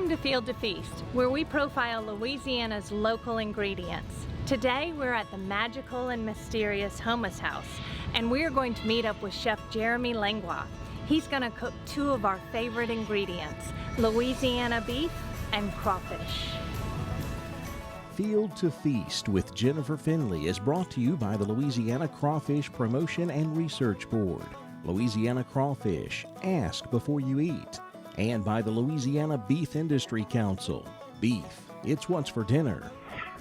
Welcome to Field to Feast, where we profile Louisiana's local ingredients. Today we're at the magical and mysterious Houmas House, and we're going to meet up with Chef Jeremy Langlois. He's going to cook two of our favorite ingredients, Louisiana beef and crawfish. Field to Feast with Jennifer Finley is brought to you by the Louisiana Crawfish Promotion and Research Board, Louisiana Crawfish, ask before you eat, and by the Louisiana Beef Industry Council. Beef, it's what's for dinner.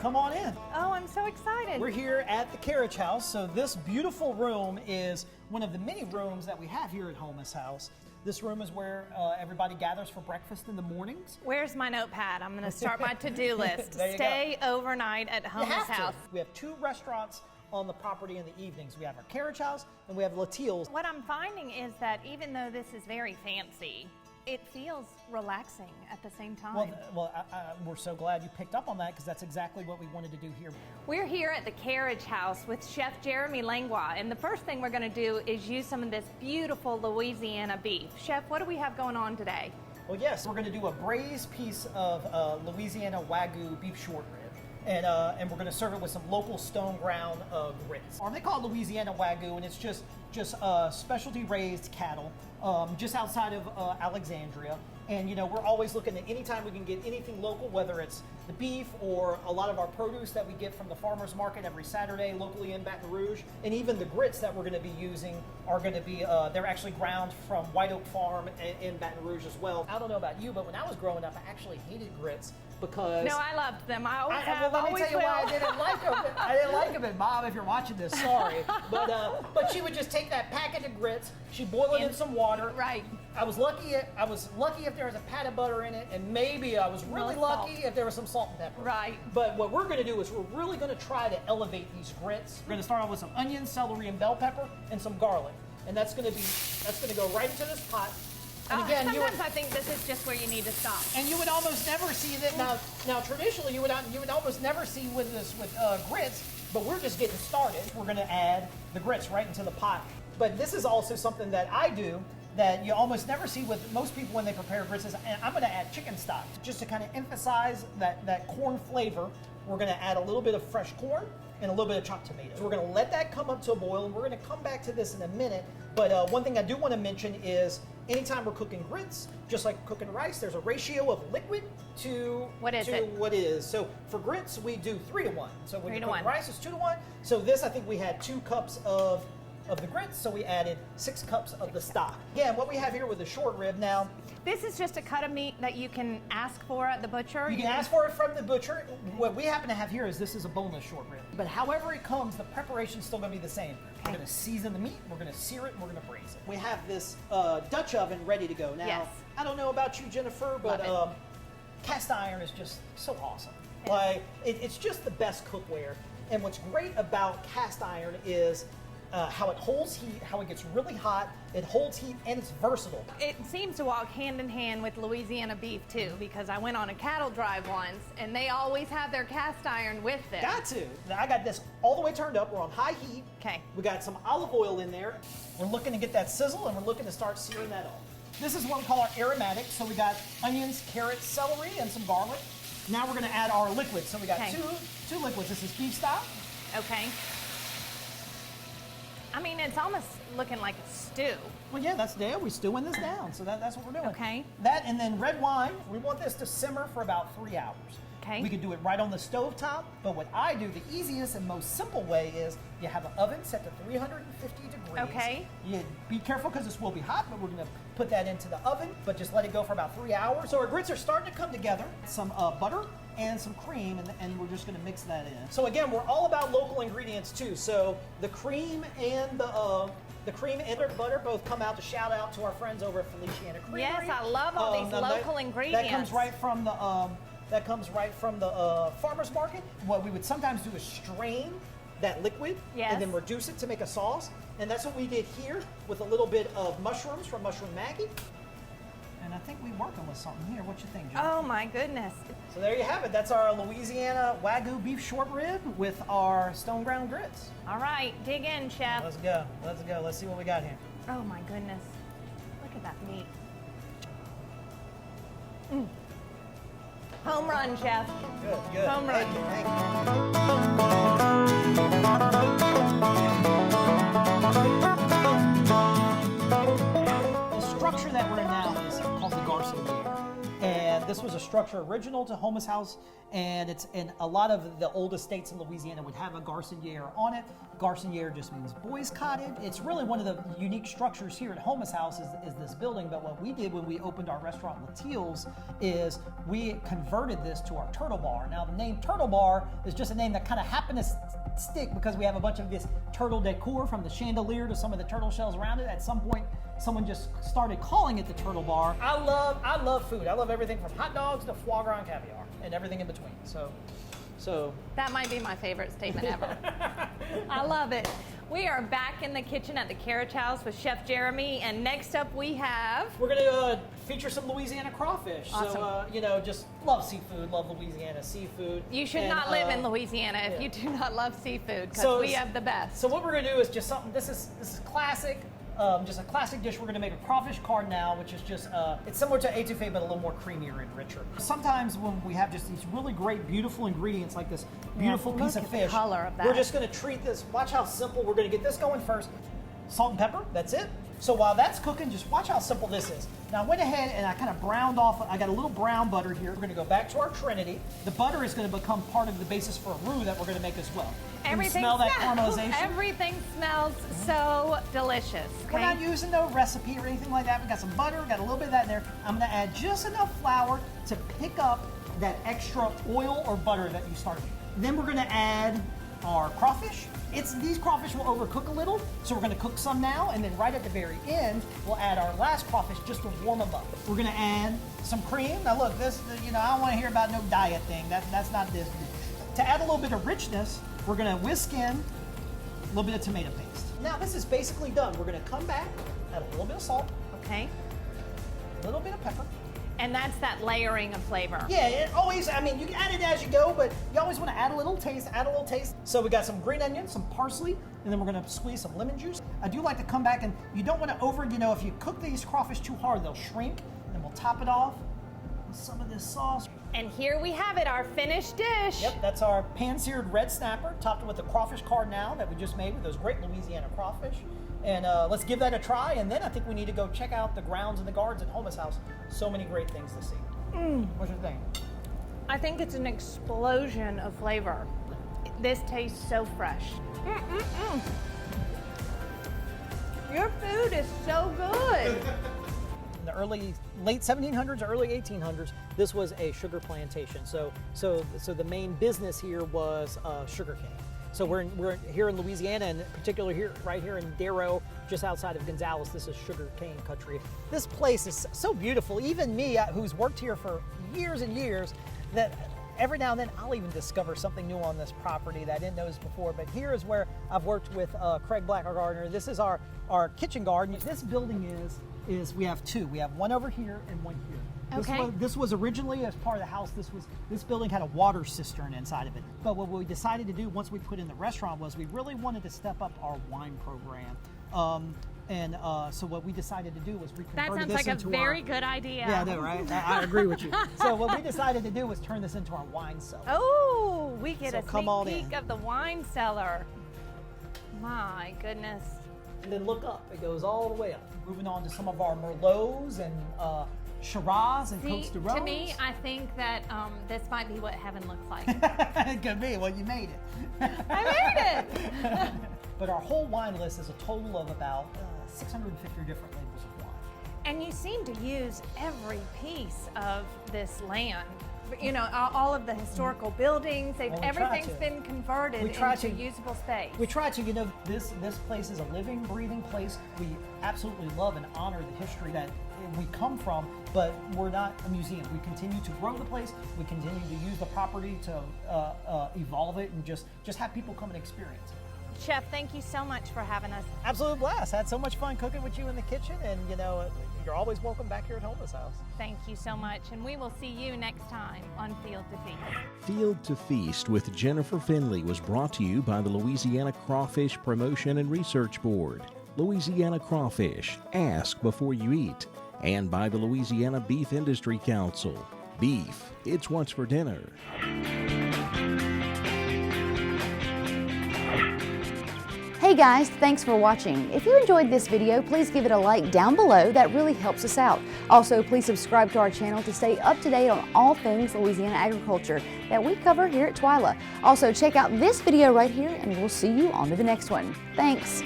Come on in. Oh, I'm so excited. We're here at the Carriage House. So this beautiful room is one of the many rooms that we have here at Houmas House. This room is where everybody gathers for breakfast in the mornings. Where's my notepad? I'm going to start my to-do list. Stay overnight at Houmas House. We have two restaurants on the property in the evenings. We have our Carriage House and we have Latil's. What I'm finding is that even though this is very fancy, it feels relaxing at the same time. We're so glad you picked up on that because that's exactly what we wanted to do here. We're here at the Carriage House with Chef Jeremy Langlois, and the first thing we're going to do is use some of this beautiful Louisiana beef. Chef, what do we have going on today? Well, yes, we're going to do a braised piece of Louisiana Wagyu beef short rib. And we're going to serve it with some local stone ground grits. They call it Louisiana Wagyu, and it's just specialty raised cattle just outside of Alexandria. And you know, we're always looking at anytime we can get anything local, whether it's the beef or a lot of our produce that we get from the farmers market every Saturday locally in Baton Rouge. And even the grits that we're going to be using are going to be, they're actually ground from White Oak Farm in Baton Rouge as well. I don't know about you, but when I was growing up, I actually hated grits because... No, I loved them. I always have, let me always tell you will. why I didn't like them. I didn't like them. And Mom, if you're watching this, sorry. But she would just take that package of grits, she'd boil it in some water. Right. I was lucky if there was a pat of butter in it, and maybe I was really lucky if there was some salt and pepper. Right. But what we're going to do is we're really going to try to elevate these grits. We're going to start off with some onion, celery, and bell pepper, and some garlic, and that's going to go right into this pot. And again, sometimes I think this is just where you need to stop. And you would almost never see that now. Traditionally, you would almost never see with grits, but we're just getting started. We're going to add the grits right into the pot. But this is also something that I do that you almost never see with most people when they prepare grits. And I'm going to add chicken stock just to kind of emphasize that corn flavor. We're going to add a little bit of fresh corn and a little bit of chopped tomatoes. We're going to let that come up to a boil, and we're going to come back to this in a minute. But one thing I do want to mention is anytime we're cooking grits, just like cooking rice, there's a ratio of liquid to what is. So for grits, we do 3 to 1. So when you're cooking rice, it's 2 to 1. So this, I think we had 2 cups of the grits, so we added 6 cups of the stock. Again, what we have here with the short rib now. This is just a cut of meat that you can ask for at the butcher? You can ask for it from the butcher. What we happen to have here is this is a boneless short rib. But however it comes, the preparation's still going to be the same. Okay. We're going to season the meat, we're going to sear it, and we're going to braise it. We have this Dutch oven ready to go. Now, yes. I don't know about you, Jennifer, but cast iron is just so awesome. Like, it's just the best cookware. And what's great about cast iron is how it holds heat, how it gets really hot, it holds heat, and it's versatile. It seems to walk hand in hand with Louisiana beef too, because I went on a cattle drive once and they always have their cast iron with them. Got to. Now I got this all the way turned up. We're on high heat. Okay. We got some olive oil in there. We're looking to get that sizzle, and we're looking to start searing that off. This is what we call our aromatic. So we got onions, carrots, celery, and some garlic. Now we're going to add our liquid. So we got two liquids. This is beef stock. Okay. I mean, it's almost looking like a stew. Well, yeah, we're stewing this down, so that's what we're doing. Okay. That, and then red wine, we want this to simmer for about 3 hours. Okay. We could do it right on the stove top, but what I do, the easiest and most simple way is you have an oven set to 350 degrees. Okay. You be careful because this will be hot, but we're going to put that into the oven, but just let it go for about 3 hours. So our grits are starting to come together. Some butter and some cream, and we're just going to mix that in. So again, we're all about local ingredients too. So the cream and the butter both come out to shout out to our friends over at Feliciana Creamery. Yes, I love all these local ingredients. That comes right from the farmer's market. What we would sometimes do is strain that liquid and then reduce it to make a sauce. And that's what we did here with a little bit of mushrooms from Mushroom Maggie. And I think we're working with something here. What you think, Jennifer? Oh my goodness. So there you have it. That's our Louisiana Wagyu beef short rib with our stone ground grits. All right, dig in, Chef. Let's go. Let's see what we got here. Oh my goodness. Look at that meat. Home run, Chef. Good, good. Home run. Thank you. The structure that we're in now is called the Garçonniere. And this was a structure original to Houmas House, and a lot of the old estates in Louisiana would have a Garçonniere on it. Garçonniere just means boys' cottage. It's really one of the unique structures here at Houmas House is this building, but what we did when we opened our restaurant Latil's is we converted this to our turtle bar. Now the name Turtle Bar is just a name that kind of happened to stick because we have a bunch of this turtle decor from the chandelier to some of the turtle shells around it. At some point, someone just started calling it the Turtle Bar. I love food. I love everything from hot dogs to foie gras and caviar and everything in between. So that might be my favorite statement ever. I love it. We are back in the kitchen at the Carriage House with Chef Jeremy, and next up we're going to feature some Louisiana crawfish. Awesome. So, just love seafood, love Louisiana seafood. You should not live in Louisiana if you do not love seafood, because we have the best. So what we're going to do is just something, this is classic. Just a classic dish. We're going to make a crawfish cardinal, which is just, it's similar to étouffée, but a little more creamier and richer. Sometimes when we have just these really great, beautiful ingredients like this beautiful piece of fish, we're just going to treat this. Watch how simple. We're going to get this going first. Salt and pepper, that's it. So while that's cooking, just watch how simple this is. Now I went ahead and I kind of browned off, I got a little brown butter here. We're going to go back to our Trinity. The butter is going to become part of the basis for a roux that we're going to make as well. Everything smell that caramelization? Everything smells so delicious. Okay? We're not using no recipe or anything like that. We got some butter, we got a little bit of that in there. I'm going to add just enough flour to pick up that extra oil or butter that you started. Then we're going to add our crawfish. These crawfish will overcook a little, so we're going to cook some now, and then right at the very end, we'll add our last crawfish just to warm them up. We're going to add some cream. Now look, this, I don't want to hear about no diet thing. That's not this dish. To add a little bit of richness, we're going to whisk in a little bit of tomato paste. Now this is basically done. We're going to come back, add a little bit of salt. Okay. A little bit of pepper. And that's that layering of flavor. Yeah, it always, you can add it as you go, but you always want to add a little taste, So we got some green onions, some parsley, and then we're going to squeeze some lemon juice. I do like to come back, and you don't want to if you cook these crawfish too hard, they'll shrink. And then we'll top it off with some of this sauce. And here we have it, our finished dish. Yep, that's our pan-seared red snapper, topped with the crawfish cardinal that we just made with those great Louisiana crawfish. And let's give that a try, and then I think we need to go check out the grounds and the gardens at Houmas House. So many great things to see. What's your thing? I think it's an explosion of flavor. This tastes so fresh. Your food is so good. In the late 1700s, early 1800s, this was a sugar plantation. So the main business here was sugarcane. So we're here in Louisiana, and particularly right here in Darrow, just outside of Gonzales. This is sugarcane country. This place is so beautiful. Even me, who's worked here for years and years, that every now and then I'll even discover something new on this property that I didn't notice before. But here is where I've worked with Craig Black, our gardener. This is our kitchen garden. This building is we have two. We have one over here and one here. Okay. This was originally, as part of the house, this building had a water cistern inside of it. But what we decided to do once we put in the restaurant was we really wanted to step up our wine program. So what we decided to do was we that converted sounds this like into a very good idea. Yeah, I know, right? I agree with you. So what we decided to do was turn this into our wine cellar. Oh, we get So a come on sneak peek in. of the wine cellar. My goodness. And then look up. It goes all the way up. Moving on to some of our Merlots and Shiraz and Côtes de Rose. To me, I think that this might be what heaven looks like. It could be. Well, you made it. I made it! But our whole wine list is a total of about 650 different labels of wine. And you seem to use every piece of this land. All of the historical buildings, everything's been converted into usable space. We try to, this place is a living, breathing place. We absolutely love and honor the history that we come from, but we're not a museum. We continue to grow the place. We continue to use the property to evolve it and just have people come and experience it. Chef, thank you so much for having us. Absolute blast. Had so much fun cooking with you in the kitchen, and you're always welcome back here at Houmas House. Thank you so much, and we will see you next time on Field to Feast. Field to Feast with Jennifer Finley was brought to you by the Louisiana Crawfish Promotion and Research Board, Louisiana Crawfish, Ask Before You Eat, and by the Louisiana Beef Industry Council. Beef, it's what's for dinner. Hey guys, thanks for watching. If you enjoyed this video, please give it a like down below. That really helps us out. Also, please subscribe to our channel to stay up to date on all things Louisiana agriculture that we cover here at Twyla. Also, check out this video right here, and we'll see you on to the next one. Thanks.